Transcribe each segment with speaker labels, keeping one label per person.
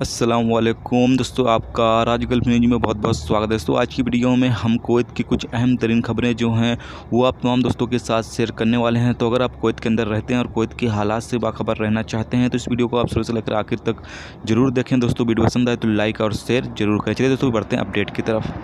Speaker 1: अस्सलाम वालेकुम दोस्तों, आपका राज गल्फ न्यूज़ में बहुत बहुत स्वागत है। दोस्तों आज की वीडियो में हम कुवैत की कुछ अहम तरीन खबरें जो हैं वो आप तमाम दोस्तों के साथ शेयर करने वाले हैं। तो अगर आप कुवैत के अंदर रहते हैं और कुवैत के हालात से बाखबर रहना चाहते हैं तो इस वीडियो को आप शुरू से लेकर आखिर तक जरूर देखें। दोस्तों वीडियो पसंद आए तो लाइक और शेयर जरूर करें। चलिए दोस्तों बढ़ते हैं अपडेट की तरफ।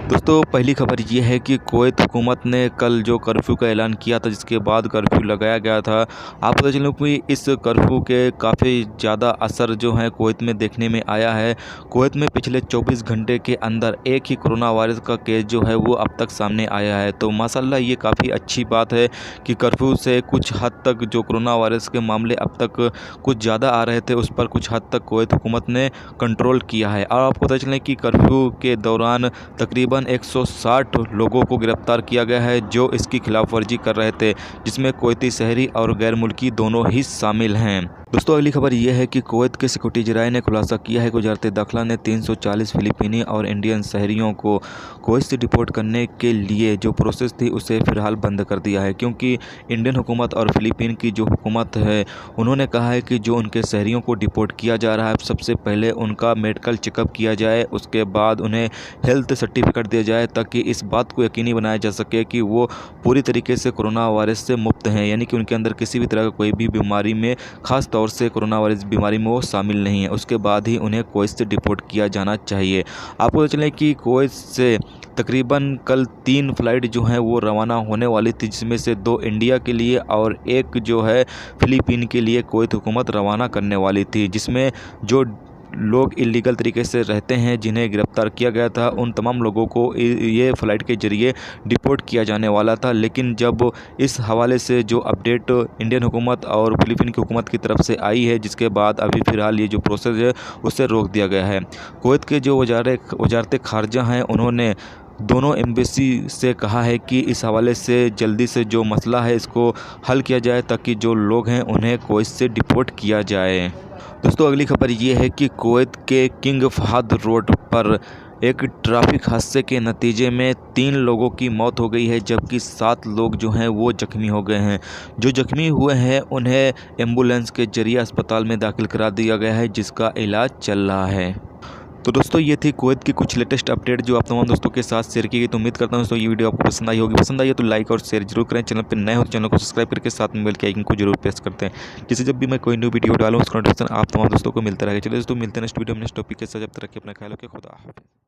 Speaker 1: दोस्तों पहली खबर ये है कि कुवैत हुकूमत ने कल जो कर्फ्यू का ऐलान किया था, जिसके बाद कर्फ्यू लगाया गया था, आप पता चलो कि इस कर्फ्यू के काफ़ी ज़्यादा असर जो है कुवैत में देखने में आया है। कुवैत में पिछले 24 घंटे के अंदर एक ही कोरोना वायरस का केस जो है वो अब तक सामने आया है। तो माशाल्लाह ये काफ़ी अच्छी बात है कि कर्फ्यू से कुछ हद तक जो कोरोना वायरस के मामले अब तक कुछ ज़्यादा आ रहे थे उस पर कुछ हद तक कुवैत हुकूमत ने कंट्रोल किया है। और आपको पता चलें कि कर्फ्यू के दौरान तकरीबन 160 लोगों को गिरफ्तार किया गया है जो इसकी खिलाफ वर्जी कर रहे थे, जिसमें कुवैती शहरी और गैर मुल्की दोनों ही शामिल हैं। दोस्तों अगली खबर यह है कि कुवैत के सिक्योरिटी जराये ने खुलासा किया है कि वजारत दाखिला ने 340 फिलिपीनी और इंडियन शहरियों को कुवैत से डिपोर्ट करने के लिए जो प्रोसेस थी उसे फ़िलहाल बंद कर दिया है, क्योंकि इंडियन हुकूमत और फ़िलीपीन की जो हुकूमत है उन्होंने कहा है कि जो उनके शहरियों को डिपोर्ट किया जा रहा है सबसे पहले उनका मेडिकल चेकअप किया जाए, उसके बाद उन्हें हेल्थ सर्टिफिकेट दिया जाए ताकि इस बात को यकीनी बनाया जा सके कि वो पूरी तरीके से कोरोना वायरस से मुक्त हैं, यानी कि उनके अंदर किसी भी तरह का कोई भी बीमारी में ख़ास तौर से कोरोना वायरस बीमारी में वो शामिल नहीं है। उसके बाद ही उन्हें कुवैत से डिपोर्ट किया जाना चाहिए। आपको तो चलें कि कुवैत से तकरीबन कल 3 फ़्लाइट जो हैं वो रवाना होने वाली थी, जिसमें से 2 इंडिया के लिए और एक जो है फ़िलीपीन के लिए कुवैत हुकूमत रवाना करने वाली थी, जिसमें जो लोग इलीगल तरीके से रहते हैं जिन्हें गिरफ़्तार किया गया था उन तमाम लोगों को ये फ़्लाइट के ज़रिए डिपोर्ट किया जाने वाला था। लेकिन जब इस हवाले से जो अपडेट इंडियन हुकूमत और फ़िलीपीन की हुकूमत की तरफ से आई है, जिसके बाद अभी फ़िलहाल ये जो प्रोसेस है उसे रोक दिया गया है। कुवैत के जो वजारत ख़ारजा हैं उन्होंने दोनों एम्बेसी से कहा है कि इस हवाले से जल्दी से जो मसला है इसको हल किया जाए ताकि जो लोग हैं उन्हें कुवैत से डिपोर्ट किया जाए। दोस्तों अगली खबर ये है कि कुवैत के किंग फहद रोड पर एक ट्रैफिक हादसे के नतीजे में 3 लोगों की मौत हो गई है, जबकि 7 लोग जो हैं वो ज़ख्मी हो गए हैं। जो ज़ख्मी हुए हैं उन्हें एम्बुलेंस के जरिए अस्पताल में दाखिल करा दिया गया है, जिसका इलाज चल रहा है। तो दोस्तों ये थी कुवैत की कुछ लेटेस्ट अपडेट जो आप तमाम दोस्तों के साथ शेयर की गई। तो उम्मीद करता हूँ दोस्तों ये वीडियो आपको पसंद आई होगी। पसंद आई है तो लाइक और शेयर जरूर करें। चैनल पर नए हो तो चैनल को सब्सक्राइब करके साथ में बेल के आइकन को जरूर प्रेस करते हैं, जिससे जब भी मैं कोई न्यू वीडियो डालूँ उसका नोटिफिकेशन आप तमाम दोस्तों को मिलता रहेगा। चलिए दोस्तों मिलते हैं नेक्स्ट वीडियो में नेक्स्ट टॉपिक के साथ। जब तक रखिए अपना ख्याल रखिए। खुदा हाफिज़।